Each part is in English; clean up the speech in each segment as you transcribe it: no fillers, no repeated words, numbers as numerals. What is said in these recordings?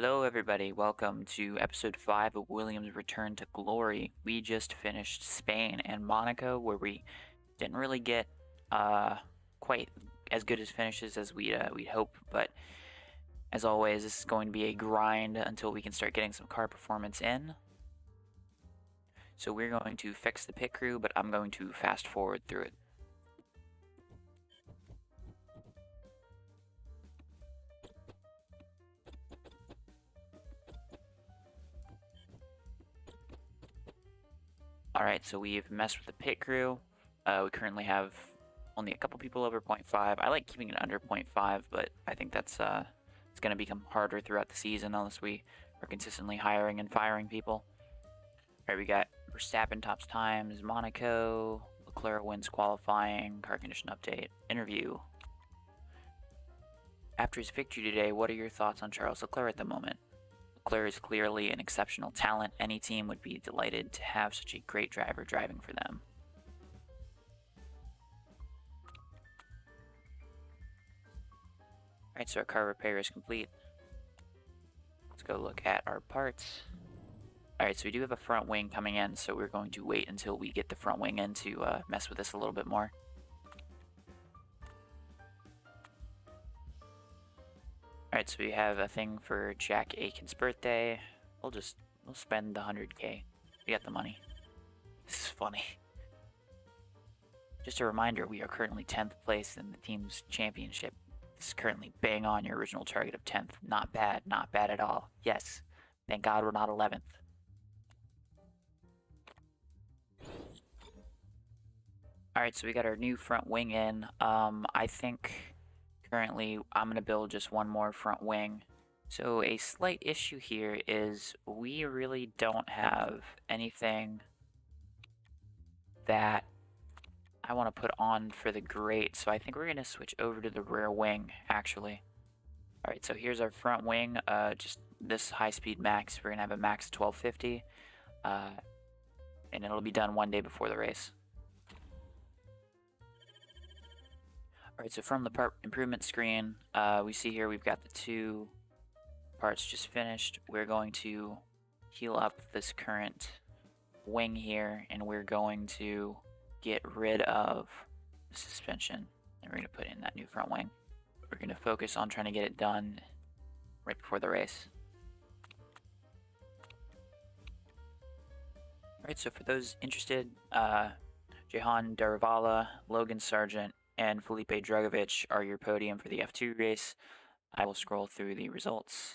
Hello, everybody. Welcome to episode 5 of Williams' Return to Glory. We just finished Spain and Monaco, where we didn't really get quite as good as finishes as we'd hope, but as always, this is going to be a grind until we can start getting some car performance in. So we're going to fix the pit crew, but I'm going to fast forward through it. Alright, so we've messed with the pit crew. We currently have only a couple people over 0.5. I like keeping it under 0.5, but I think that's it's going to become harder throughout the season unless we are consistently hiring and firing people. Alright, we got Verstappen tops times, Monaco, Leclerc wins qualifying, car condition update, interview. After his victory today, what are your thoughts on Charles Leclerc at the moment? Leclerc is clearly an exceptional talent. Any team would be delighted to have such a great driver driving for them. Alright, so our car repair is complete. Let's go look at our parts. Alright, so we do have a front wing coming in, so we're going to wait until we get the front wing in to mess with this a little bit more. Alright, so we have a thing for Jack Aiken's birthday. We'll spend the 100k. We got the money. This is funny. Just a reminder, we are currently 10th place in the team's championship. This is currently bang on your original target of 10th. Not bad at all. Yes, thank God we're not 11th. Alright, so we got our new front wing in. I think currently I'm going to build just one more front wing. So a slight issue here is we really don't have anything that I want to put on for the grate, so I think we're going to switch over to the rear wing, actually. Alright, so here's our front wing, just this high-speed max. We're going to have a max of 1250, and it'll be done one day before the race. Alright, so from the part improvement screen, we see here we've got the two parts just finished. We're going to heal up this current wing here, and we're going to get rid of the suspension, and we're going to put in that new front wing. We're going to focus on trying to get it done right before the race. Alright, so for those interested, Jehan Daravala, Logan Sargent, and Felipe Dragovich are your podium for the F2 race. I will scroll through the results.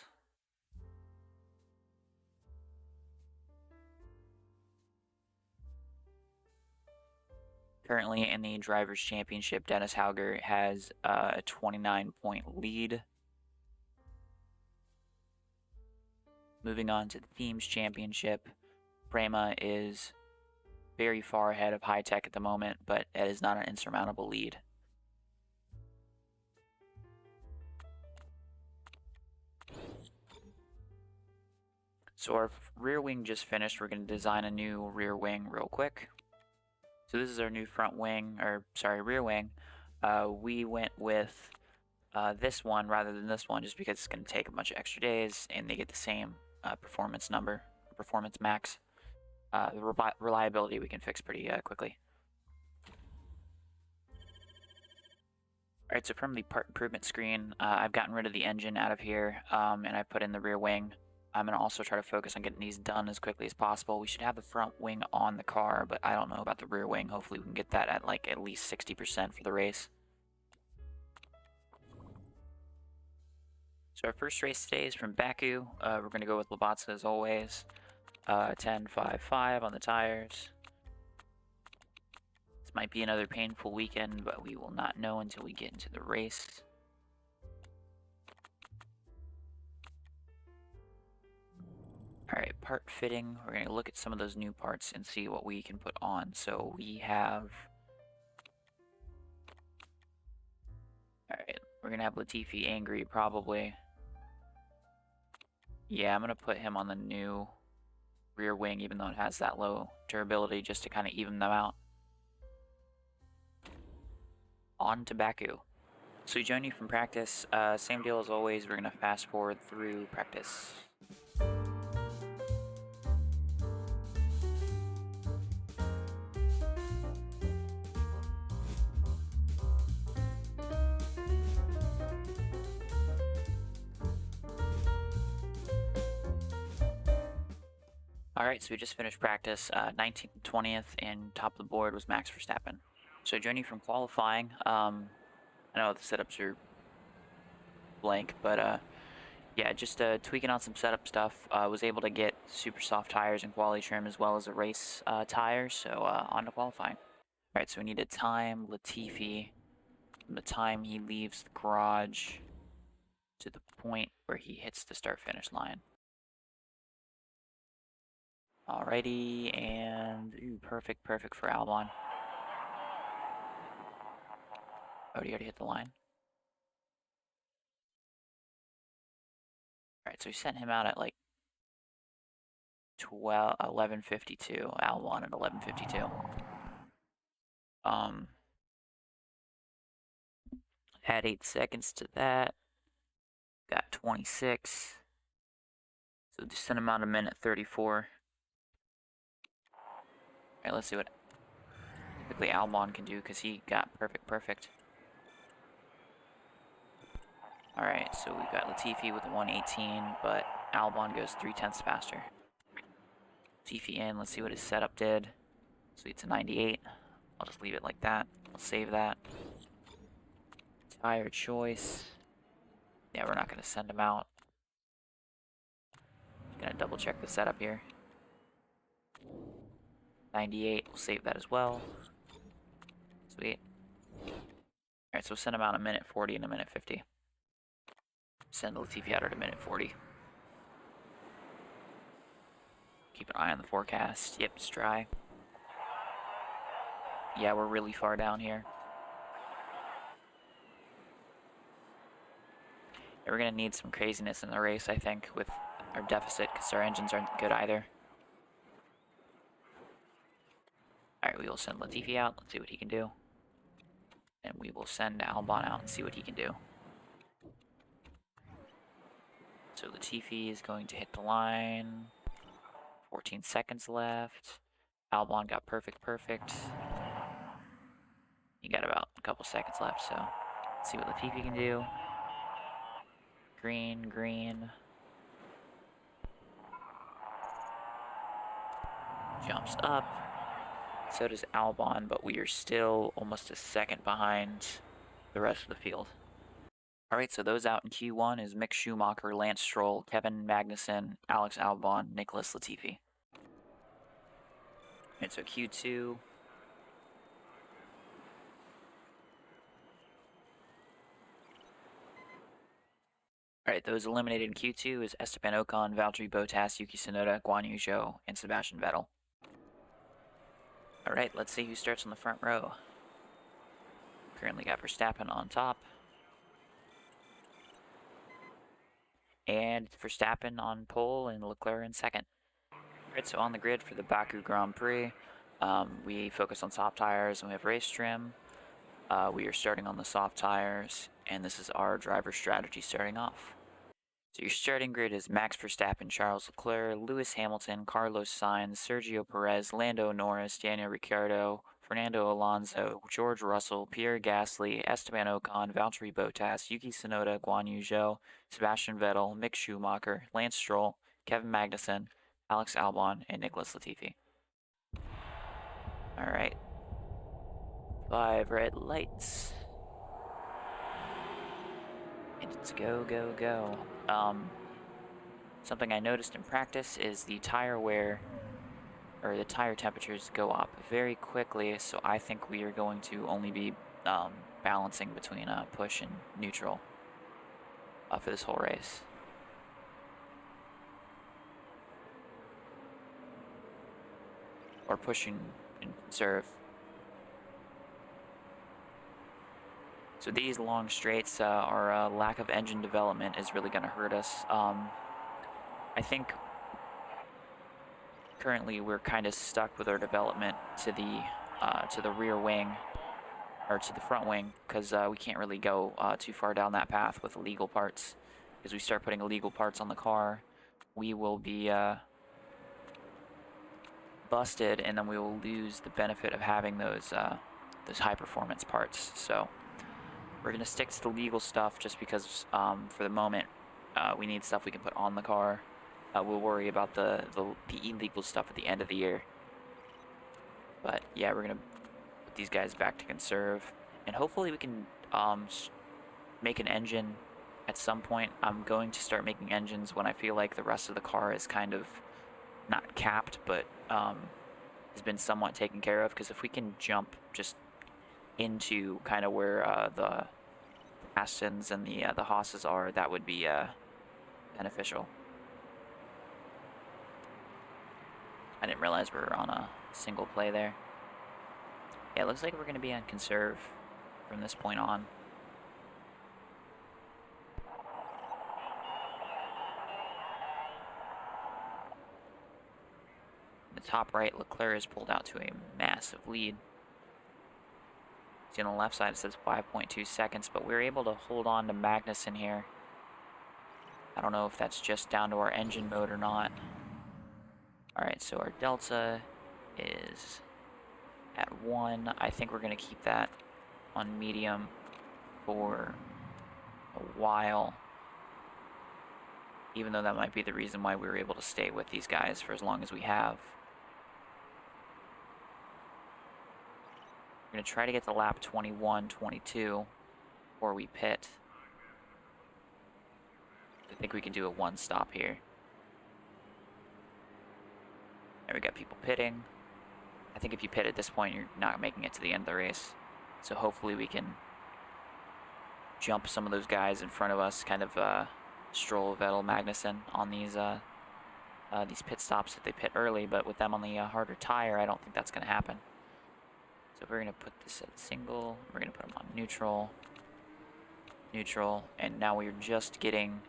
Currently in the Drivers' Championship, Dennis Hauger has a 29-point lead. Moving on to the Teams Championship, Prema is very far ahead of High Tech at the moment, but it is not an insurmountable lead. So our rear wing just finished. We're going to design a new rear wing real quick. So this is our new front wing, rear wing. We went with this one rather than this one just because it's going to take a bunch of extra days and they get the same performance max. The reliability we can fix pretty quickly. Alright, so from the part improvement screen, I've gotten rid of the engine out of here, and I put in the rear wing. I'm going to also try to focus on getting these done as quickly as possible. We should have the front wing on the car, but I don't know about the rear wing. Hopefully we can get that at like at least 60% for the race. So our first race today is from Baku. We're going to go with Labatsa as always. 10-5-5 on the tires. This might be another painful weekend, but we will not know until we get into the race. Alright, part fitting. We're going to look at some of those new parts and see what we can put on. So we have... Alright, we're going to have Latifi angry, probably. Yeah, I'm going to put him on the new rear wing, even though it has that low durability, just to kind of even them out. On to Baku. So we join you from practice. Same deal as always. We're gonna fast forward through practice. Alright, so we just finished practice. 19th and 20th, and top of the board was Max Verstappen. So journey from qualifying. I know the setups are blank, but yeah, just tweaking on some setup stuff. Was able to get super soft tires and quality trim as well as a race tire, so on to qualifying. Alright, so we need to time Latifi from the time he leaves the garage to the point where he hits the start-finish line. Alrighty, and ooh, perfect for Albon. Oh, he already hit the line. Alright, so we sent him out at like 11:52. Albon at 11:52. Add 8 seconds to that. Got 26. So just send him out a minute 34. Alright, let's see what typically Albon can do because he got perfect. Alright, so we've got Latifi with a 118, but Albon goes 3/10 faster. Latifi in, let's see what his setup did. So it's a 98. I'll just leave it like that. I'll save that. Tire choice. Yeah, we're not going to send him out. Just going to double check the setup here. 98, we'll save that as well. Sweet. Alright, so send him out a minute 40 and a minute 50. Send Latifi out at a minute 40. Keep an eye on the forecast. Yep, it's dry. Yeah, we're really far down here. Yeah, we're gonna need some craziness in the race, I think, with our deficit, because our engines aren't good either. Alright, we will send Latifi out. Let's see what he can do. And we will send Albon out and see what he can do. So Latifi is going to hit the line. 14 seconds left. Albon got perfect. You got about a couple seconds left, so let's see what Latifi can do. Green. Jumps up. So does Albon, but we are still almost a second behind the rest of the field. Alright, so those out in Q1 is Mick Schumacher, Lance Stroll, Kevin Magnussen, Alex Albon, Nicholas Latifi. And so Q2. Alright, those eliminated in Q2 is Esteban Ocon, Valtteri Bottas, Yuki Tsunoda, Guan Yu Zhou, and Sebastian Vettel. Alright, let's see who starts on the front row. Currently got Verstappen on top. And Verstappen on pole and Leclerc in second. Alright, so on the grid for the Baku Grand Prix, we focus on soft tires and we have race trim. We are starting on the soft tires, and this is our driver strategy starting off. So your starting grid is Max Verstappen, Charles Leclerc, Lewis Hamilton, Carlos Sainz, Sergio Perez, Lando Norris, Daniel Ricciardo, Fernando Alonso, George Russell, Pierre Gasly, Esteban Ocon, Valtteri Bottas, Yuki Tsunoda, Guan Yu Zhou, Sebastian Vettel, Mick Schumacher, Lance Stroll, Kevin Magnussen, Alex Albon, and Nicholas Latifi. Alright. 5 red lights. And it's go. Something I noticed in practice is the tire wear, or the tire temperatures go up very quickly, so I think we are going to only be balancing between push and neutral for this whole race. Or pushing and conserve. So these long straights, our lack of engine development is really going to hurt us. I think currently we're kind of stuck with our development to the rear wing, or to the front wing, because we can't really go too far down that path with illegal parts. As we start putting illegal parts on the car, we will be busted, and then we will lose the benefit of having those high performance parts. So we're gonna stick to the legal stuff just because for the moment we need stuff we can put on the car. We'll worry about the illegal stuff at the end of the year. But yeah, we're gonna put these guys back to conserve, and hopefully we can make an engine at some point. I'm going to start making engines when I feel like the rest of the car is kind of not capped, but has been somewhat taken care of. Because if we can jump just into kind of where the Astons and the Haas's are, that would be beneficial. I didn't realize we were on a single play there. Yeah, it looks like we're going to be on conserve from this point on. In the top right, Leclerc is pulled out to a massive lead. See, on the left side it says 5.2 seconds, but we were able to hold on to Magnussen here. I don't know if that's just down to our engine mode or not. Alright, so our delta is at 1. I think we're going to keep that on medium for a while, even though that might be the reason why we were able to stay with these guys for as long as we have. We're going to try to get to lap 21, 22 before we pit. I think we can do a one stop here. There, we got people pitting. I think if you pit at this point, you're not making it to the end of the race. So hopefully we can jump some of those guys in front of us, kind of Stroll, Vettel, Magnussen on these pit stops if they pit early. But with them on the harder tire, I don't think that's going to happen. So we're going to put this at single. We're going to put them on neutral. Neutral. And now we're just getting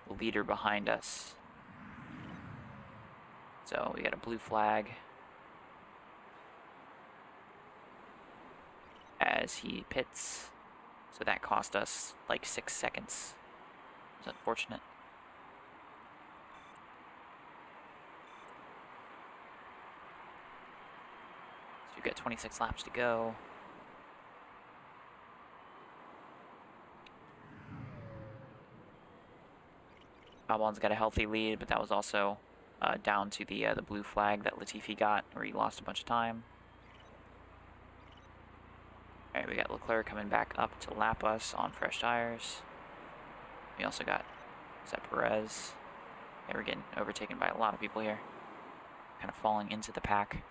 the leader behind us. So we got a blue flag as he pits. So that cost us like 6 seconds. It's unfortunate. So we've got 26 laps to go. Albon's got a healthy lead, but that was also down to the blue flag that Latifi got, where he lost a bunch of time. Alright, we got Leclerc coming back up to lap us on fresh tires. We also got Perez. Yeah, we're getting overtaken by a lot of people here. Kind of falling into the pack.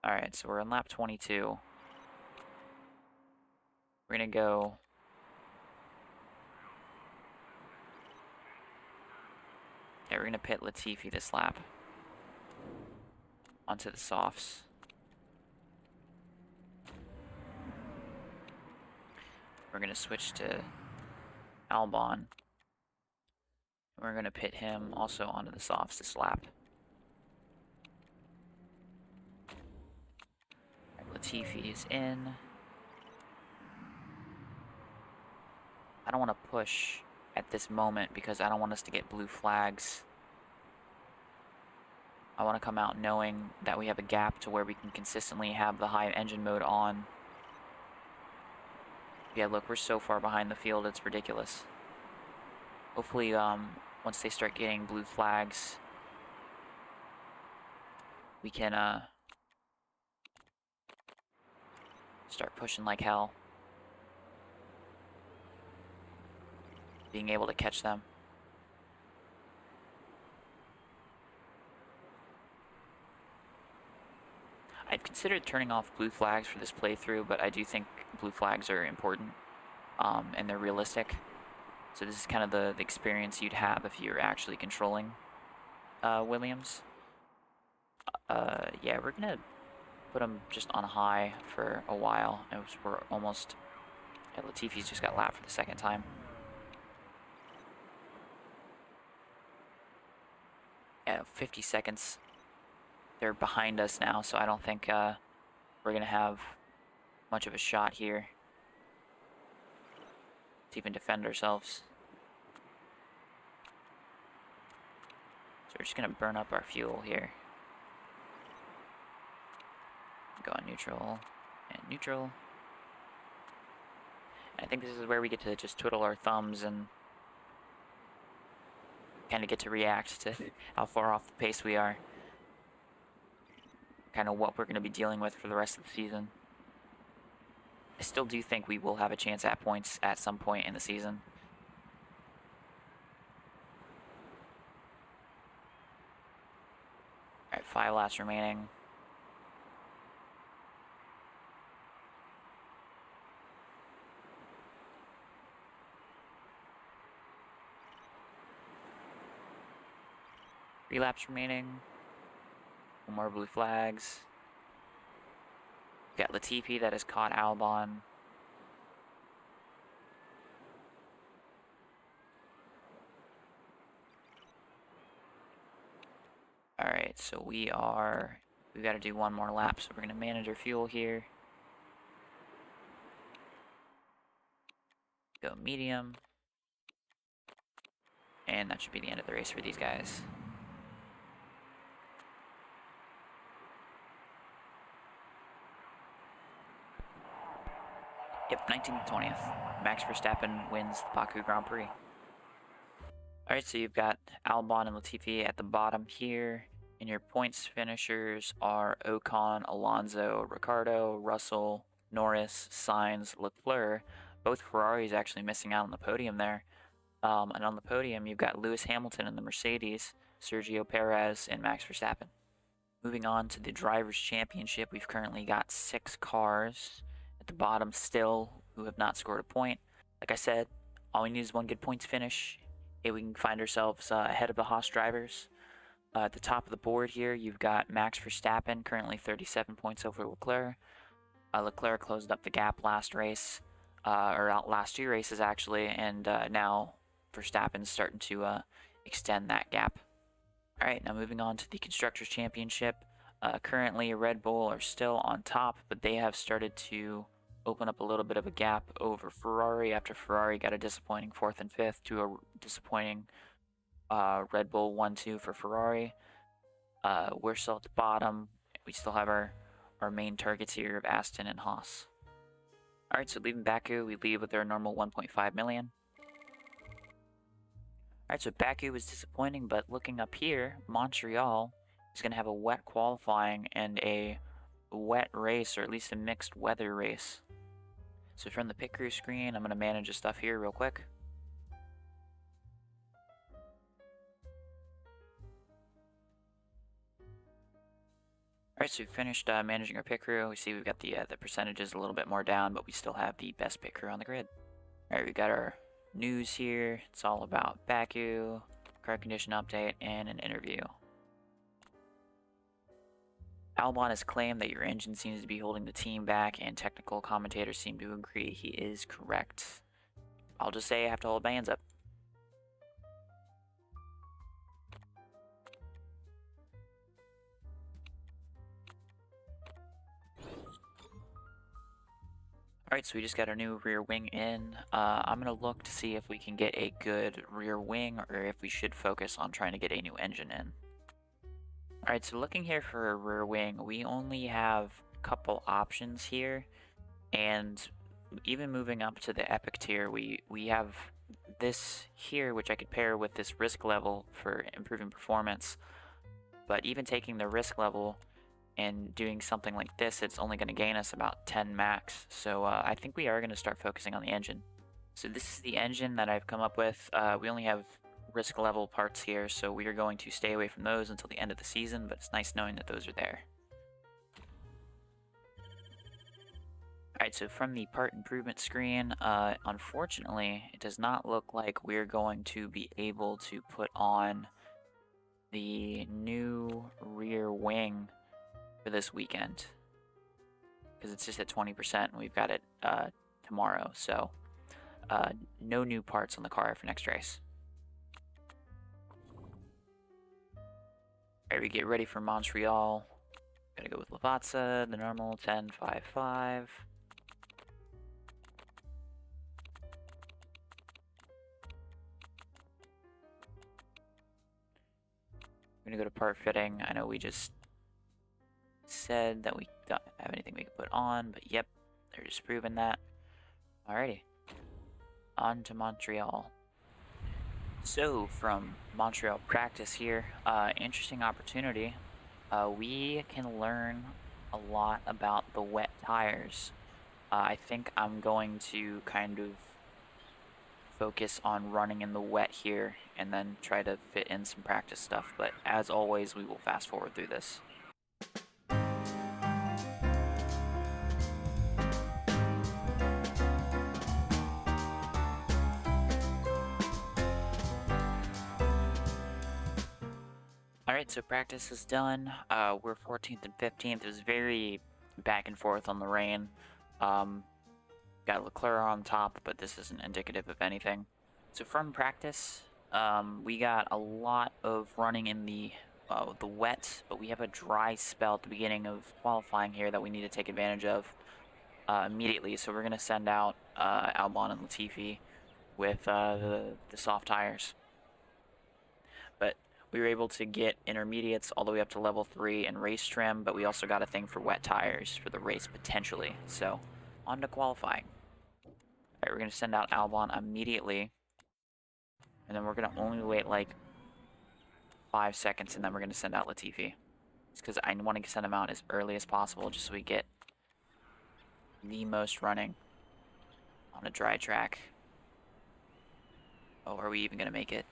Alright, so we're on lap 22. We're going to go... Yeah, we're going to pit Latifi this lap onto the softs. We're going to switch to Albon. We're going to pit him also onto the softs this lap. Latifi is in. I don't want to push at this moment because I don't want us to get blue flags. I want to come out knowing that we have a gap to where we can consistently have the high engine mode on. Yeah, look, we're so far behind the field, it's ridiculous. Hopefully, once they start getting blue flags, we can, start pushing like hell. Being able to catch them. I've considered turning off blue flags for this playthrough, but I do think blue flags are important, and they're realistic. So this is kind of the experience you'd have if you're actually controlling Williams. Yeah, we're gonna put them just on high for a while. We're almost... Yeah, Latifi's just got lapped for the second time. Yeah, 50 seconds they're behind us now, so I don't think we're going to have much of a shot here to even defend ourselves. So we're just going to burn up our fuel here. Go on neutral and neutral. And I think this is where we get to just twiddle our thumbs and kind of get to react to how far off the pace we are. Kind of what we're going to be dealing with for the rest of the season. I still do think we will have a chance at points at some point in the season. Alright, 5 laps remaining. Three laps remaining. One more blue flags. We've got Latifi that has caught Albon. Alright, so we've got to do one more lap, so we're going to manage our fuel here. Go medium. And that should be the end of the race for these guys. Yep, 19th, 20th. Max Verstappen wins the Baku Grand Prix. Alright, so you've got Albon and Latifi at the bottom here. And your points finishers are Ocon, Alonso, Ricciardo, Russell, Norris, Sainz, Leclerc. Both Ferraris actually missing out on the podium there. And on the podium, you've got Lewis Hamilton in the Mercedes, Sergio Perez, and Max Verstappen. Moving on to the Drivers' Championship, we've currently got 6 cars at the bottom still who have not scored a point. Like I said, all we need is one good points finish. And we can find ourselves ahead of the Haas drivers. At the top of the board here, you've got Max Verstappen, currently 37 points over Leclerc. Leclerc closed up the gap last race, or last 2 races actually, and now Verstappen's starting to extend that gap. Alright, now moving on to the Constructors' Championship. Currently, Red Bull are still on top, but they have started to open up a little bit of a gap over Ferrari after Ferrari got a disappointing 4th and 5th to a disappointing Red Bull 1-2 for Ferrari. We're still at the bottom. We still have our main targets here of Aston and Haas. Alright, so leaving Baku, we leave with our normal 1.5 million. Alright, so Baku was disappointing, but looking up here, Montreal is going to have a wet qualifying and a wet race, or at least a mixed weather race. So from the pit crew screen, I'm going to manage the stuff here real quick. Alright, so we've finished managing our pit crew. We see we've got the percentages a little bit more down, but we still have the best pit crew on the grid. Alright, we've got our news here. It's all about Baku, car condition update, and an interview. Albon has claimed that your engine seems to be holding the team back, and technical commentators seem to agree he is correct. I'll just say I have to hold my hands up. Alright, so we just got our new rear wing in. I'm going to look to see if we can get a good rear wing, or if we should focus on trying to get a new engine in. Alright, so looking here for a rear wing, we only have a couple options here, and even moving up to the epic tier, we have this here, which I could pair with this risk level for improving performance. But even taking the risk level and doing something like this, it's only going to gain us about 10 max. So I think we are going to start focusing on the engine. So this is the engine that I've come up with. We only have risk level parts here, so we are going to stay away from those until the end of the season, but it's nice knowing that those are there. Alright, so from the part improvement screen, unfortunately, it does not look like we're going to be able to put on the new rear wing for this weekend, because it's just at 20% and we've got it tomorrow, so no new parts on the car for next race. Alright, we get ready for Montreal. Gotta go with Lavazza, the normal 10-5-5. I'm gonna go to part fitting. I know we just said that we don't have anything we can put on, but yep, they're just proving that. Alrighty, on to Montreal. So from Montreal practice here, interesting opportunity. We can learn a lot about the wet tires. I think I'm going to kind of focus on running in the wet here and then try to fit in some practice stuff, but as always, we will fast forward through this. Alright, so practice is done. We're 14th and 15th. It was very back and forth on the rain. Got Leclerc on top, but this isn't indicative of anything. So from practice, we got a lot of running in the wet, but we have a dry spell at the beginning of qualifying here that we need to take advantage of immediately. So we're going to send out Albon and Latifi with the soft tires. But we were able to get intermediates all the way up to level 3 and race trim, but we also got a thing for wet tires for the race potentially. So on to qualifying. Alright, we're going to send out Albon immediately. And then we're going to only wait like 5 seconds, and then we're going to send out Latifi. It's because I want to send him out as early as possible just so we get the most running on a dry track. Oh, are we even going to make it?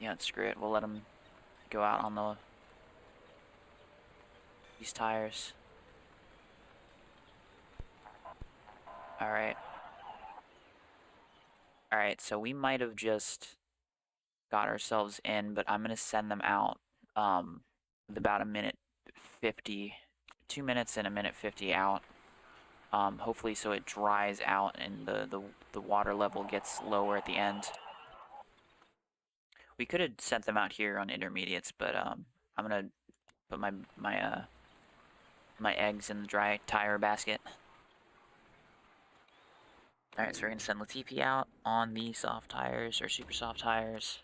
Yeah, screw it. We'll let him go out on these tires. Alright. Alright, so we might have just got ourselves in, but I'm going to send them out with about a minute 50, 2 minutes and a minute 50 out. Hopefully so it dries out and the water level gets lower at the end. We could have sent them out here on intermediates, but I'm going to put my eggs in the dry tire basket. Alright, so we're going to send Latifi out on the soft tires, or super soft tires.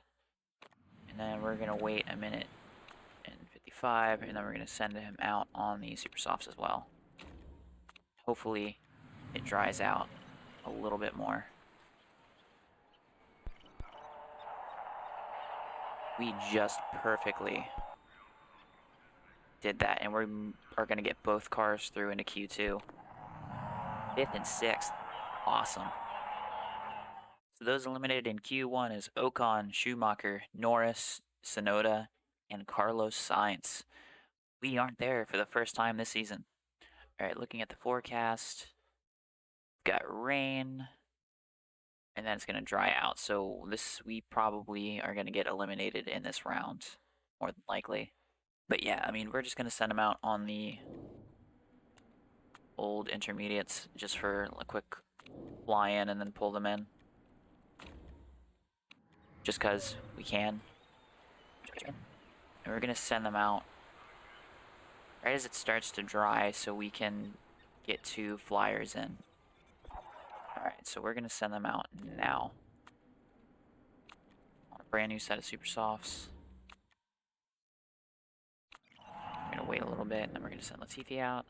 And then we're going to wait a minute and 55, and then we're going to send him out on the super softs as well. Hopefully it dries out a little bit more. We just perfectly did that, and we are going to get both cars through into Q2. 5th and 6th. Awesome. So those eliminated in Q1 is Ocon, Schumacher, Norris, Tsunoda, and Carlos Sainz. We aren't there for the first time this season. Alright, looking at the forecast, we've got rain, and then it's going to dry out. So we probably are going to get eliminated in this round, more than likely. But yeah, I mean, we're just going to send them out on the old intermediates just for a quick fly in and then pull them in. Just because we can. And we're going to send them out right as it starts to dry so we can get 2 flyers in. Alright, so we're going to send them out now. On a brand new set of super softs. We're going to wait a little bit, and then we're going to send Latifi out.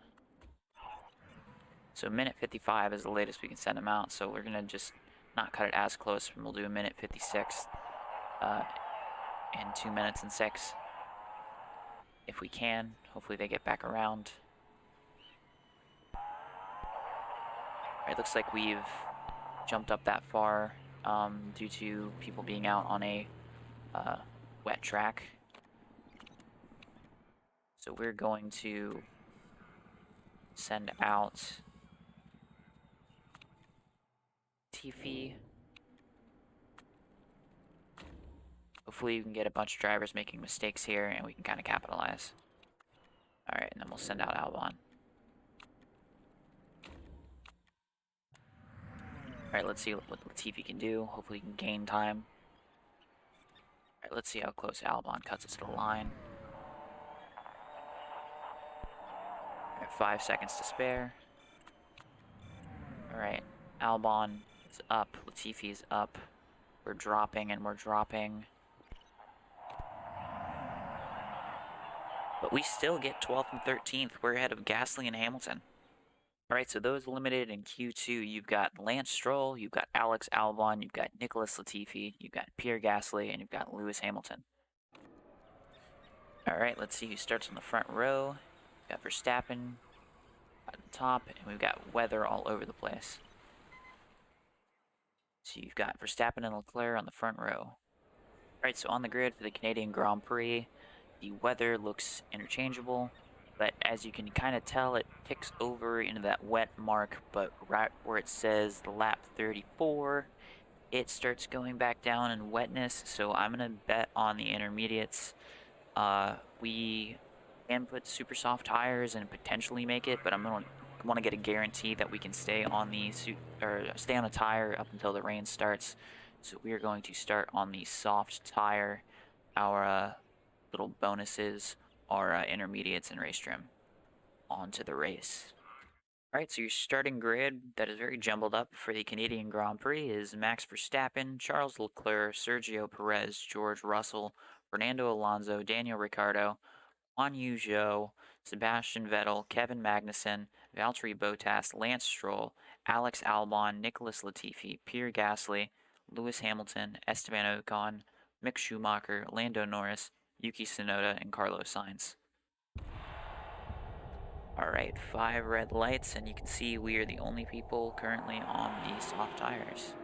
So minute 55 is the latest we can send them out, so we're going to just not cut it as close, and we'll do a minute 56 in 2 minutes and 6. If we can, hopefully they get back around. It looks like we've jumped up that far due to people being out on a wet track. So we're going to send out Tiffy. Hopefully we can get a bunch of drivers making mistakes here and we can kind of capitalize. Alright, and then we'll send out Albon. Alright, let's see what Latifi can do. Hopefully he can gain time. Alright, let's see how close Albon cuts us to the line. We have 5 seconds to spare. Alright, Albon is up, Latifi is up. We're dropping and we're dropping. But we still get 12th and 13th. We're ahead of Gasly and Hamilton. Alright, so those limited in Q2, you've got Lance Stroll, you've got Alex Albon, you've got Nicholas Latifi, you've got Pierre Gasly, and you've got Lewis Hamilton. Alright, let's see who starts on the front row. We've got Verstappen at the top, and we've got weather all over the place. So you've got Verstappen and Leclerc on the front row. Alright, so on the grid for the Canadian Grand Prix, the weather looks interchangeable, but as you can kind of tell, it ticks over into that wet mark, but right where it says lap 34, it starts going back down in wetness, so I'm going to bet on the intermediates. We can put super soft tires and potentially make it, but I'm going to want to get a guarantee that we can stay on the stay on a tire up until the rain starts. So we are going to start on the soft tire. Our little bonuses are intermediates and race trim. On to the race. Alright, so your starting grid that is very jumbled up for the Canadian Grand Prix is Max Verstappen, Charles Leclerc, Sergio Perez, George Russell, Fernando Alonso, Daniel Ricciardo, Juan Yu Zhou, Sebastian Vettel, Kevin Magnussen, Valtteri Bottas, Lance Stroll, Alex Albon, Nicholas Latifi, Pierre Gasly, Lewis Hamilton, Esteban Ocon, Mick Schumacher, Lando Norris, Yuki Tsunoda, and Carlos Sainz. Alright, 5 red lights, and you can see we are the only people currently on the soft tires.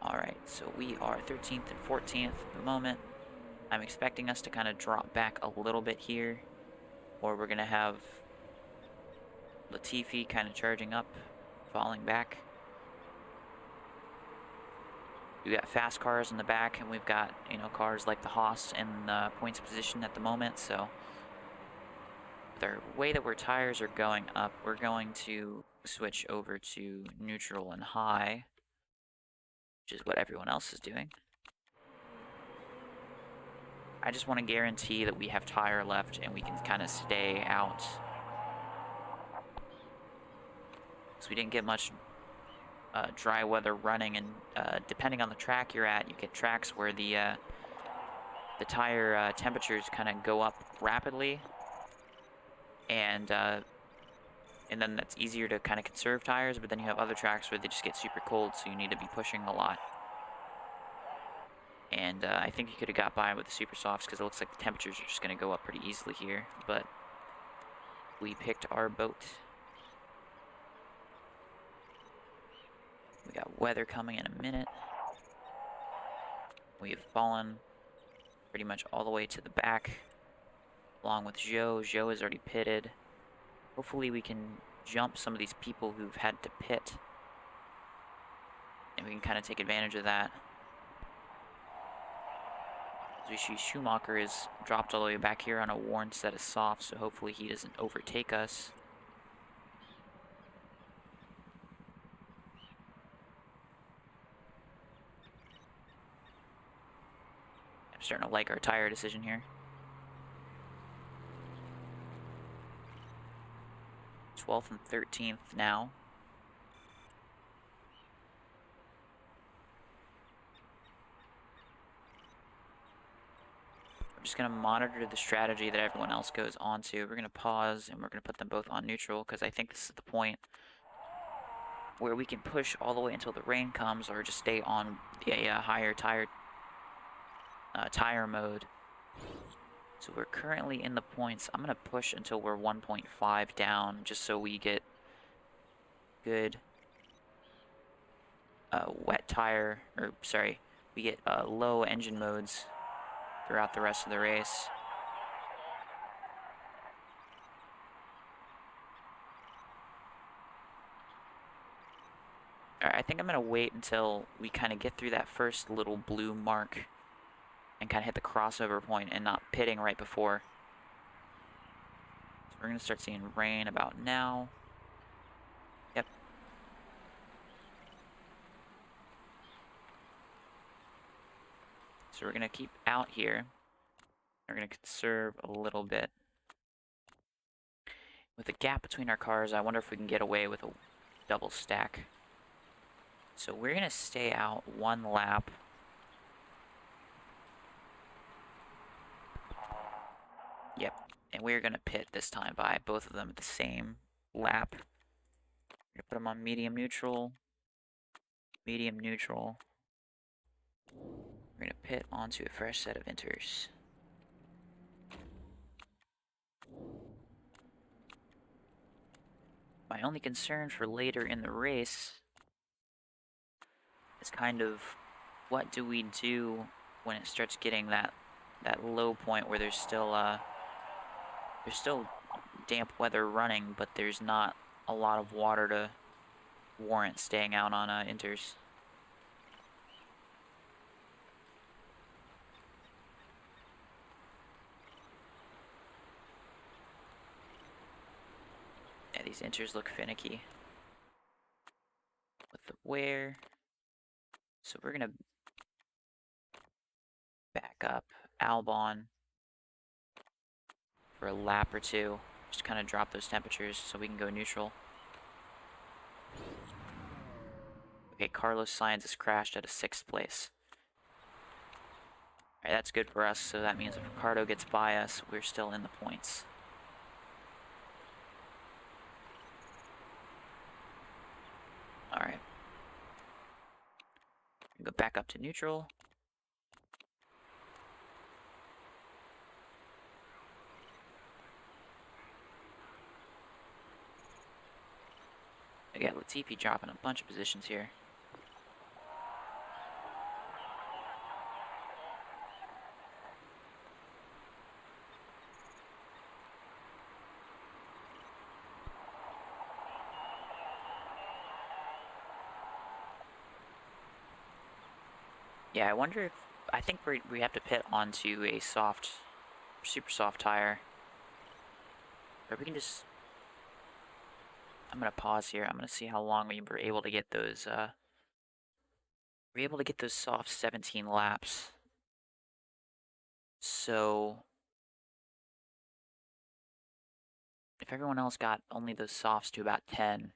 Alright, so we are 13th and 14th at the moment. I'm expecting us to kind of drop back a little bit here, or we're going to have Latifi kind of charging up, falling back. We've got fast cars in the back, and we've got, cars like the Haas in points position at the moment, so the way that our tires are going up, we're going to switch over to neutral and high, which is what everyone else is doing. I just want to guarantee that we have tire left and we can kind of stay out. So we didn't get much dry weather running, and depending on the track you're at, you get tracks where the tire temperatures kind of go up rapidly, and then that's easier to kind of conserve tires, but then you have other tracks where they just get super cold, so you need to be pushing a lot. And I think you could have got by with the super softs because it looks like the temperatures are just going to go up pretty easily here, but we picked our boat. We got weather coming in a minute. We have fallen pretty much all the way to the back, along with Zhou. Zhou is already pitted. Hopefully we can jump some of these people who've had to pit, and we can kind of take advantage of that. As we see, Schumacher is dropped all the way back here on a worn set of softs, so hopefully he doesn't overtake us. I'm starting to like our tire decision here. 12th and 13th now. We're just going to monitor the strategy that everyone else goes on to. We're going to pause, and we're going to put them both on neutral, because I think this is the point where we can push all the way until the rain comes, or just stay on a higher tire mode. So we're currently in the points. I'm going to push until we're 1.5 down, just so we get good wet tire, or sorry, we get low engine modes throughout the rest of the race. Alright, I think I'm going to wait until we kind of get through that first little blue mark and kind of hit the crossover point and not pitting right before. So we're going to start seeing rain about now. Yep. So we're gonna keep out here. We're gonna conserve a little bit. With the gap between our cars, I wonder if we can get away with a double stack. So we're gonna stay out one lap. Yep, and we're gonna pit this time by both of them at the same lap. We're gonna put them on medium neutral. Medium neutral. We're gonna pit onto a fresh set of inters. My only concern for later in the race is kind of what do we do when it starts getting that low point where there's still damp weather running, but there's not a lot of water to warrant staying out on inters. Yeah, these inters look finicky with the wear. So we're gonna back up Albon for a lap or two. Just kind of drop those temperatures so we can go neutral. Okay, Carlos Sainz has crashed at a 6th place. Alright, that's good for us, so that means if Ricardo gets by us, we're still in the points. Alright. Go back up to neutral. I got Latifi dropping a bunch of positions here. Yeah, I wonder if... I think we have to pit onto a super soft tire. Or we can just... I'm gonna pause here. I'm gonna see how long we were able to get those, we're able to get those soft 17 laps. So... if everyone else got only those softs to about 10,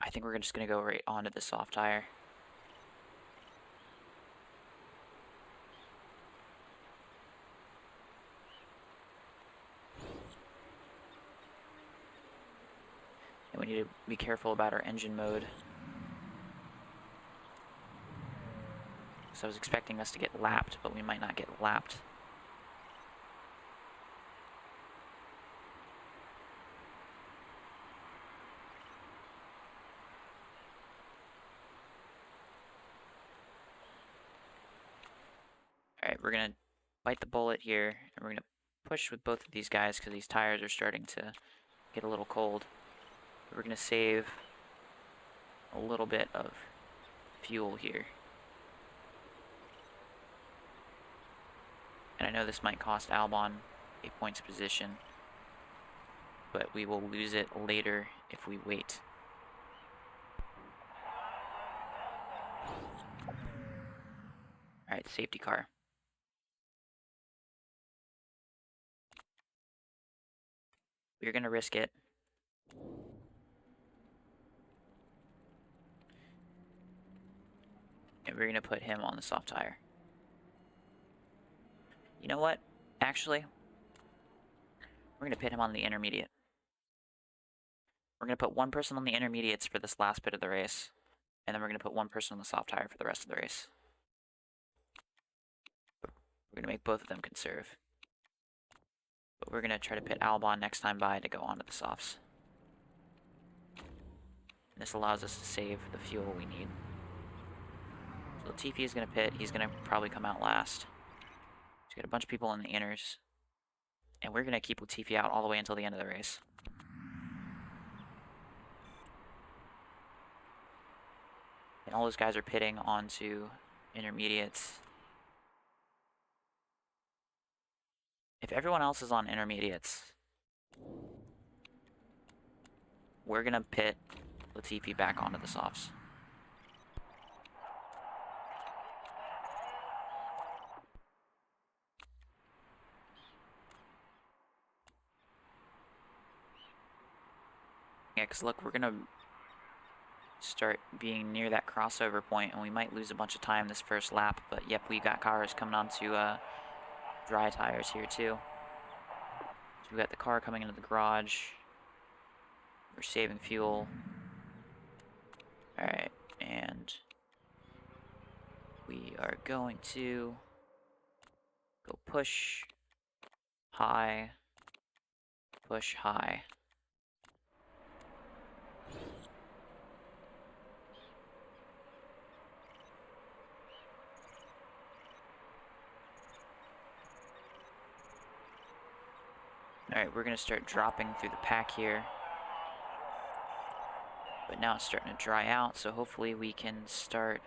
I think we're just gonna go right onto the soft tire. And we need to be careful about our engine mode. So I was expecting us to get lapped, but we might not get lapped. Alright, we're gonna bite the bullet here, and we're gonna push with both of these guys because these tires are starting to get a little cold. We're gonna save a little bit of fuel here. And I know this might cost Albon a points position, but we will lose it later if we wait. Alright, safety car. We're gonna risk it. And we're gonna put him on the soft tire. You know what? Actually, we're gonna pit him on the intermediate. We're gonna put one person on the intermediates for this last bit of the race, and then we're gonna put one person on the soft tire for the rest of the race. We're gonna make both of them conserve. But we're gonna try to pit Albon next time by to go onto the softs. And this allows us to save the fuel we need. So Latifi is gonna pit. He's gonna probably come out last. He's got a bunch of people in the inners. And we're gonna keep Latifi out all the way until the end of the race. And all those guys are pitting onto intermediates. If everyone else is on intermediates, we're gonna pit Latifi back onto the softs. Yeah, because look, we're going to start being near that crossover point, and we might lose a bunch of time this first lap. But yep, we got cars coming onto dry tires here too. So we got the car coming into the garage. We're saving fuel. Alright, and we are going to go push, high, push, high. Alright, we're going to start dropping through the pack here. But now it's starting to dry out, so hopefully we can start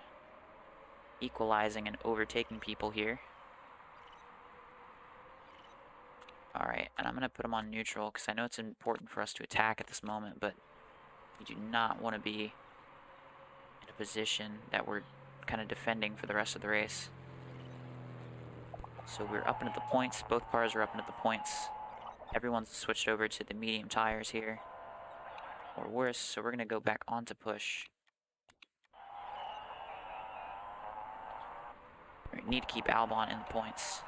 equalizing and overtaking people here. Alright, and I'm going to put them on neutral because I know it's important for us to attack at this moment, but we do not want to be in a position that we're kind of defending for the rest of the race. So we're up into the points. Both cars are up into the points. Everyone's switched over to the medium tires here. Or worse, so we're going to go back onto push. We need to keep Albon in the points.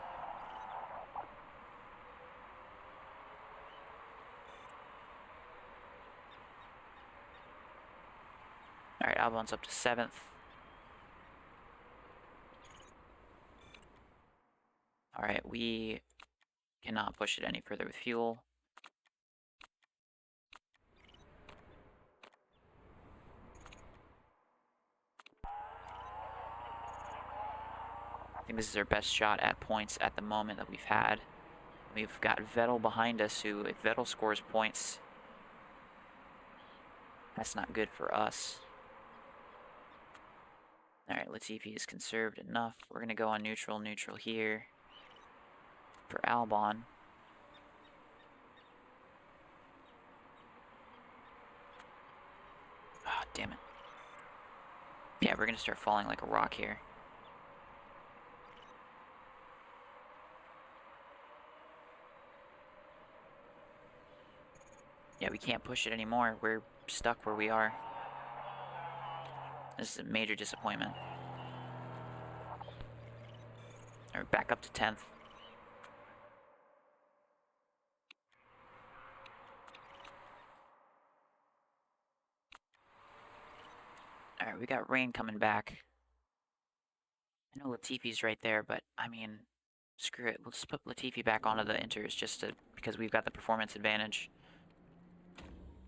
Alright, Albon's up to 7th. Alright, we cannot push it any further with fuel. I think this is our best shot at points at the moment that we've had. We've got Vettel behind us, who, if Vettel scores points, that's not good for us. Alright, Latifi is conserved enough. We're going to go on neutral here for Albon. Ah, damn it. Yeah, we're going to start falling like a rock here. Yeah, we can't push it anymore. We're stuck where we are. This is a major disappointment. We're back up to 10th. Alright, we got rain coming back. I know Latifi's right there, but I mean, screw it. We'll just put Latifi back onto the inters just to, because we've got the performance advantage.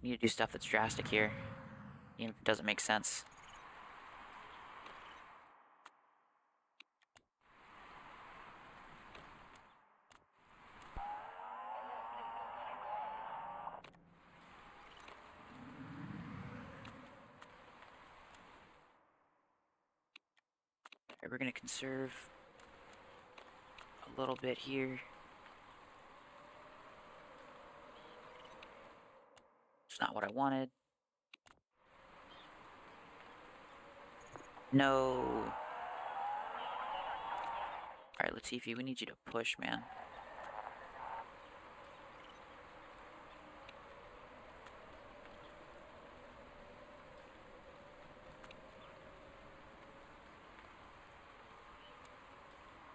We need to do stuff that's drastic here, even if it doesn't make sense. We're going to conserve a little bit here. It's not what I wanted. No. Alright, Latifi, we need you to push, man.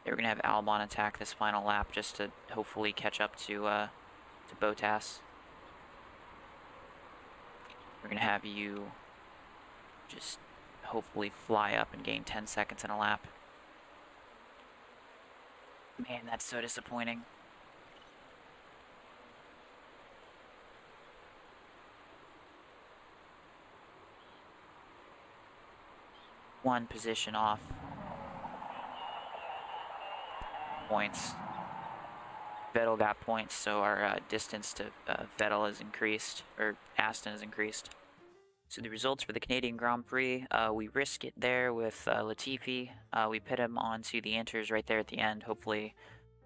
We're going to have Albon attack this final lap just to hopefully catch up to Bottas. We're going to have you just hopefully fly up and gain 10 seconds in a lap. Man, that's so disappointing. One position off. Points. Vettel got points, so our distance to Vettel is increased, or Aston is increased. So the results for the Canadian Grand Prix, we risk it there with Latifi. We pit him onto the inters right there at the end, hopefully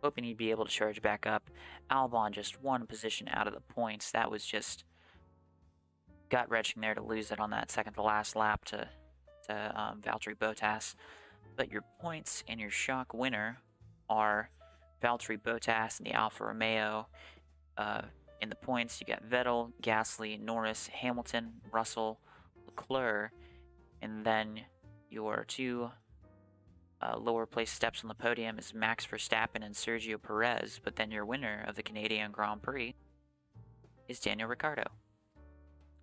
hoping he'd be able to charge back up. Albon just one position out of the points. That was just gut-wrenching there to lose it on that second to last lap to Valtteri Bottas. But your points and your shock winner are Valtteri Bottas in the Alfa Romeo In the points, you got Vettel, Gasly, Norris, Hamilton, Russell, Leclerc, and then your two lower place steps on the podium is Max Verstappen and Sergio Perez, but then your winner of the Canadian Grand Prix is Daniel Ricciardo.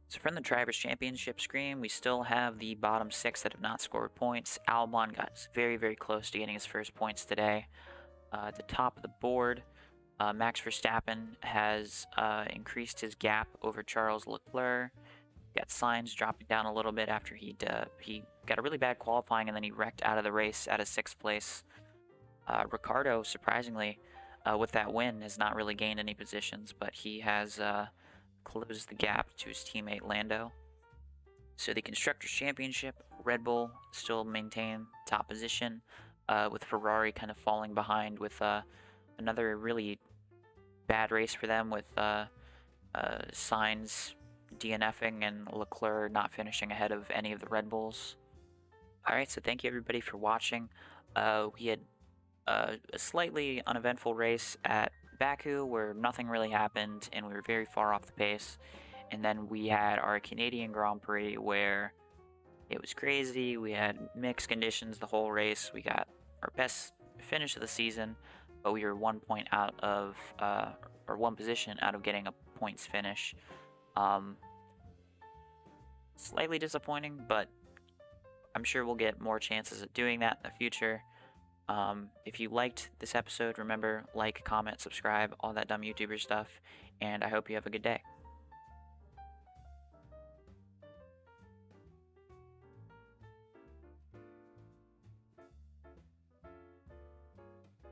So from the Drivers' Championship screen, we still have the bottom 6 that have not scored points. Albon got very, very close to getting his first points today. At the top of the board, Max Verstappen has increased his gap over Charles Leclerc. Got Sainz dropping down a little bit after he got a really bad qualifying and then he wrecked out of the race at a 6th place. Ricciardo, surprisingly, with that win, has not really gained any positions, but he has closed the gap to his teammate Lando. So the Constructors' Championship, Red Bull still maintain top position, with Ferrari kind of falling behind with another really bad race for them with Sainz DNFing and Leclerc not finishing ahead of any of the Red Bulls. Alright, so thank you everybody for watching. We had a slightly uneventful race at Baku where nothing really happened and we were very far off the pace. And then we had our Canadian Grand Prix where it was crazy. We had mixed conditions the whole race. We got our best finish of the season, but we were 1 point out of, or 1 position out of getting a points finish. Slightly disappointing, but I'm sure we'll get more chances at doing that in the future. If you liked this episode, remember, like, comment, subscribe, all that dumb YouTuber stuff, and I hope you have a good day.